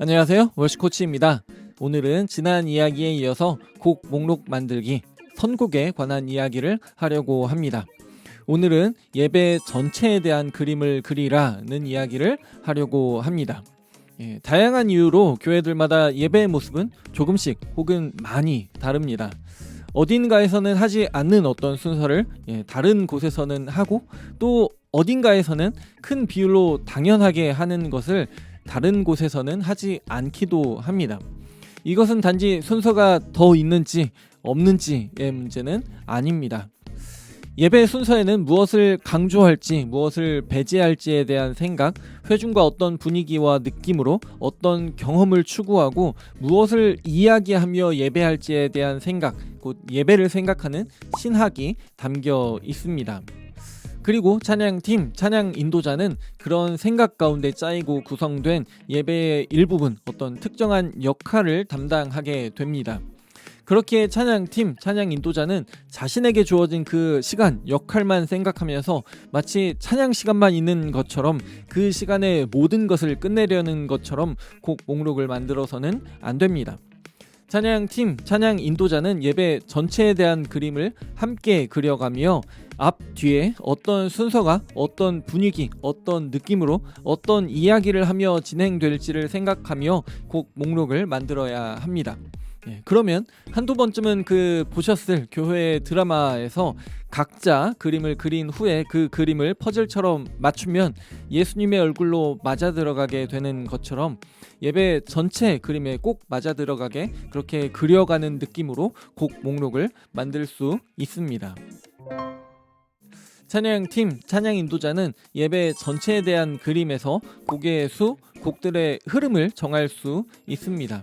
안녕하세요, 월시코치입니다. 오늘은 지난 이야기에 이어서 곡 목록 만들기, 선곡에 관한 이야기를 하려고 합니다. 오늘은 예배 전체에 대한 그림을 그리라는 이야기를 하려고 합니다. 다양한 이유로 교회들마다 예배의 모습은 조금씩 혹은 많이 다릅니다. 어딘가에서는 하지 않는 어떤 순서를 다른 곳에서는 하고, 또 어딘가에서는 큰 비율로 당연하게 하는 것을 다른 곳에서는 하지 않기도 합니다. 이것은 단지 순서가 더 있는지 없는지의 문제는 아닙니다. 예배 순서에는 무엇을 강조할지, 무엇을 배제할지에 대한 생각, 회중과 어떤 분위기와 느낌으로 어떤 경험을 추구하고 무엇을 이야기하며 예배할지에 대한 생각, 곧 예배를 생각하는 신학이 담겨 있습니다. 그리고 찬양팀, 찬양 인도자는 그런 생각 가운데 짜이고 구성된 예배의 일부분, 어떤 특정한 역할을 담당하게 됩니다. 그렇게 찬양팀, 찬양 인도자는 자신에게 주어진 그 시간, 역할만 생각하면서 마치 찬양 시간만 있는 것처럼 그 시간에 모든 것을 끝내려는 것처럼 곡 목록을 만들어서는 안 됩니다. 찬양팀, 찬양 인도자는 예배 전체에 대한 그림을 함께 그려가며 앞, 뒤에 어떤 순서가 어떤 분위기, 어떤 느낌으로 어떤 이야기를 하며 진행될지를 생각하며 곡 목록을 만들어야 합니다. 그러면 한두 번쯤은 보셨을 교회 드라마에서 각자 그림을 그린 후에 그 그림을 퍼즐처럼 맞추면 예수님의 얼굴로 맞아 들어가게 되는 것처럼 예배 전체 그림에 꼭 맞아 들어가게 그렇게 그려가는 느낌으로 곡 목록을 만들 수 있습니다. 찬양팀, 찬양 인도자는 예배 전체에 대한 그림에서 곡의 수, 곡들의 흐름을 정할 수 있습니다.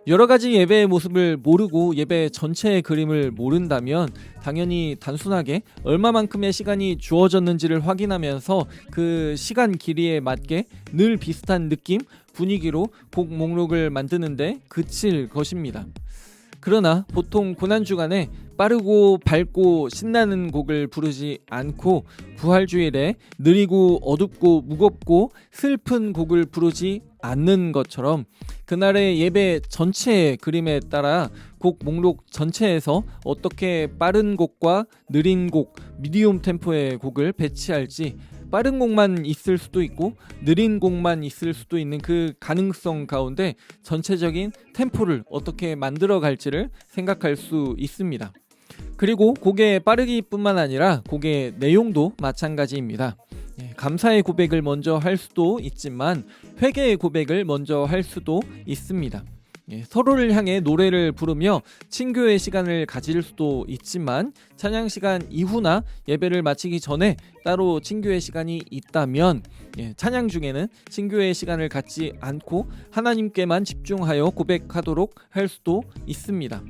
여러 가지 예배의 모습을 모르고 예배 전체의 그림을 모른다면 당연히 단순하게 얼마만큼의 시간이 주어졌는지를 확인하면서 그 시간 길이에 맞게 늘 비슷한 느낌, 분위기로 곡 목록을 만드는데 그칠 것입니다. 그러나 보통 고난주간에 빠르고 밝고 신나는 곡을 부르지 않고 부활주일에 느리고 어둡고 무겁고 슬픈 곡을 부르지 않는 것처럼 그날의 예배 전체의 그림에 따라 곡 목록 전체에서 어떻게 빠른 곡과 느린 곡, 미디움 템포의 곡을 배치할지, 빠른 곡만 있을 수도 있고 느린 곡만 있을 수도 있는 그 가능성 가운데 전체적인 템포를 어떻게 만들어 갈지를 생각할 수 있습니다. 그리고 곡의 빠르기뿐만 아니라 곡의 내용도 마찬가지입니다. 감사의 고백을 먼저 할 수도 있지만 회개의 고백을 먼저 할 수도 있습니다. 서로를 향해 노래를 부르며 친교의 시간을 가질 수도 있지만 찬양 시간 이후나 예배를 마치기 전에 따로 친교의 시간이 있다면 찬양 중에는 친교의 시간을 갖지 않고 하나님께만 집중하여 고백하도록 할 수도 있습니다.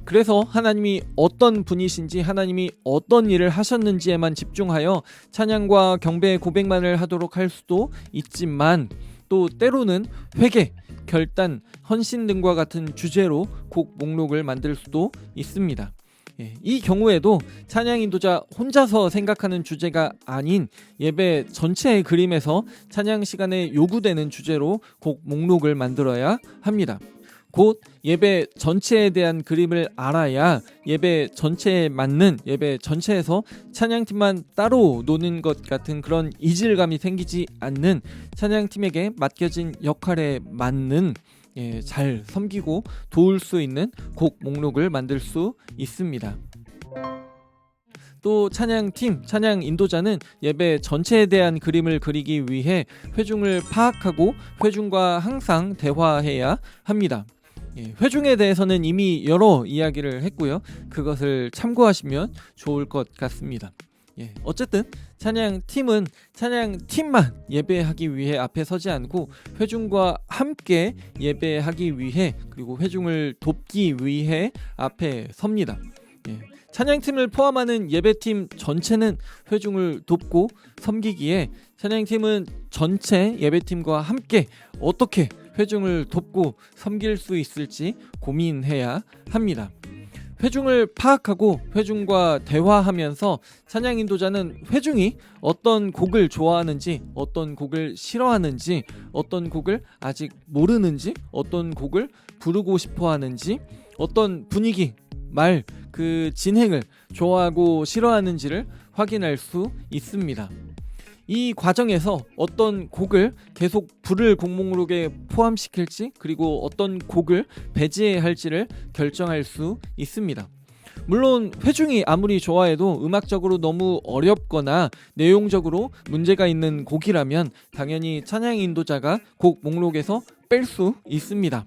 그래서 하나님이 어떤 분이신지, 하나님이 어떤 일을 하셨는지에만 집중하여 찬양과 경배의 고백만을 하도록 할 수도 있지만, 또 때로는 회개, 결단, 헌신 등과 같은 주제로 곡 목록을 만들 수도 있습니다. 이 경우에도 찬양 인도자 혼자서 생각하는 주제가 아닌 예배 전체의 그림에서 찬양 시간에 요구되는 주제로 곡 목록을 만들어야 합니다. 곧 예배 전체에 대한 그림을 알아야 예배 전체에 맞는, 예배 전체에서 찬양팀만 따로 노는 것 같은 그런 이질감이 생기지 않는 찬양팀에게 맡겨진 역할에 맞는 잘 섬기고 도울 수 있는 곡 목록을 만들 수 있습니다. 또 찬양팀, 찬양 인도자는 예배 전체에 대한 그림을 그리기 위해 회중을 파악하고 회중과 항상 대화해야 합니다. 회중에 대해서는 이미 여러 이야기를 했고요. 그것을 참고하시면 좋을 것 같습니다. 어쨌든 찬양팀은 찬양팀만 예배하기 위해 앞에 서지 않고 회중과 함께 예배하기 위해, 그리고 회중을 돕기 위해 앞에 섭니다. 찬양팀을 포함하는 예배팀 전체는 회중을 돕고 섬기기에 찬양팀은 전체 예배팀과 함께 어떻게 회중을 돕고 섬길 수 있을지 고민해야 합니다. 회중을 파악하고 회중과 대화하면서 찬양 인도자는 회중이 어떤 곡을 좋아하는지, 어떤 곡을 싫어하는지, 어떤 곡을 아직 모르는지, 어떤 곡을 부르고 싶어 하는지, 어떤 분위기, 말, 그 진행을 좋아하고 싫어하는지를 확인할 수 있습니다. 이 과정에서 어떤 곡을 계속 부를 곡 목록에 포함시킬지, 그리고 어떤 곡을 배제해야 할지를 결정할 수 있습니다. 물론 회중이 아무리 좋아해도 음악적으로 너무 어렵거나 내용적으로 문제가 있는 곡이라면 당연히 찬양 인도자가 곡 목록에서 뺄 수 있습니다.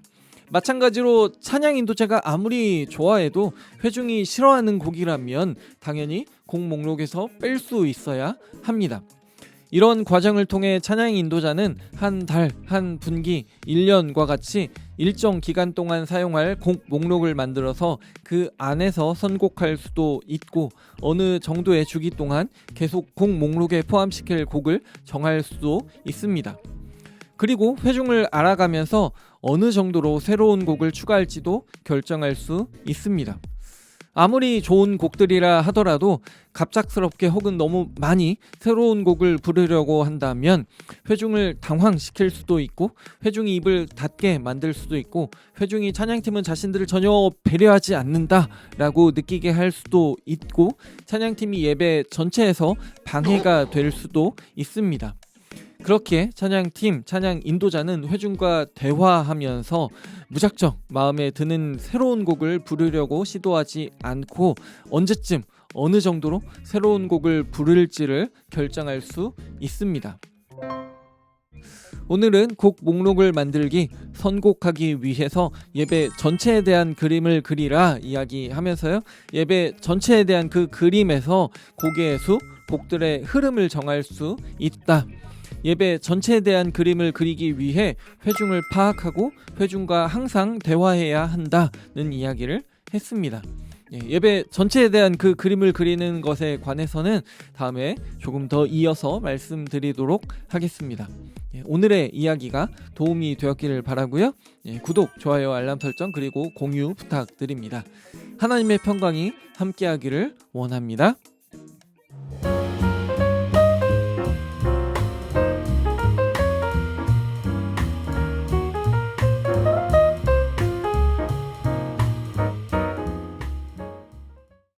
마찬가지로 찬양 인도자가 아무리 좋아해도 회중이 싫어하는 곡이라면 당연히 곡 목록에서 뺄 수 있어야 합니다. 이런 과정을 통해 찬양 인도자는 한 달, 한 분기, 1년과 같이 일정 기간 동안 사용할 곡 목록을 만들어서 그 안에서 선곡할 수도 있고, 어느 정도의 주기 동안 계속 곡 목록에 포함시킬 곡을 정할 수도 있습니다. 그리고 회중을 알아가면서 어느 정도로 새로운 곡을 추가할지도 결정할 수 있습니다. 아무리 좋은 곡들이라 하더라도 갑작스럽게 혹은 너무 많이 새로운 곡을 부르려고 한다면 회중을 당황시킬 수도 있고, 회중이 입을 닫게 만들 수도 있고, 회중이 찬양팀은 자신들을 전혀 배려하지 않는다라고 느끼게 할 수도 있고, 찬양팀이 예배 전체에서 방해가 될 수도 있습니다. 그렇게 찬양팀, 찬양 인도자는 회중과 대화하면서 무작정 마음에 드는 새로운 곡을 부르려고 시도하지 않고 언제쯤, 어느 정도로 새로운 곡을 부를지를 결정할 수 있습니다. 오늘은 곡 목록을 만들기, 선곡하기 위해서 예배 전체에 대한 그림을 그리라 이야기하면서요, 예배 전체에 대한 그 그림에서 곡의 수, 곡들의 흐름을 정할 수 있다. 예배 전체에 대한 그림을 그리기 위해 회중을 파악하고 회중과 항상 대화해야 한다는 이야기를 했습니다. 예배 전체에 대한 그 그림을 그리는 것에 관해서는 다음에 조금 더 이어서 말씀드리도록 하겠습니다. 오늘의 이야기가 도움이 되었기를 바라고요. 구독, 좋아요, 알람 설정, 그리고 공유 부탁드립니다. 하나님의 평강이 함께하기를 원합니다.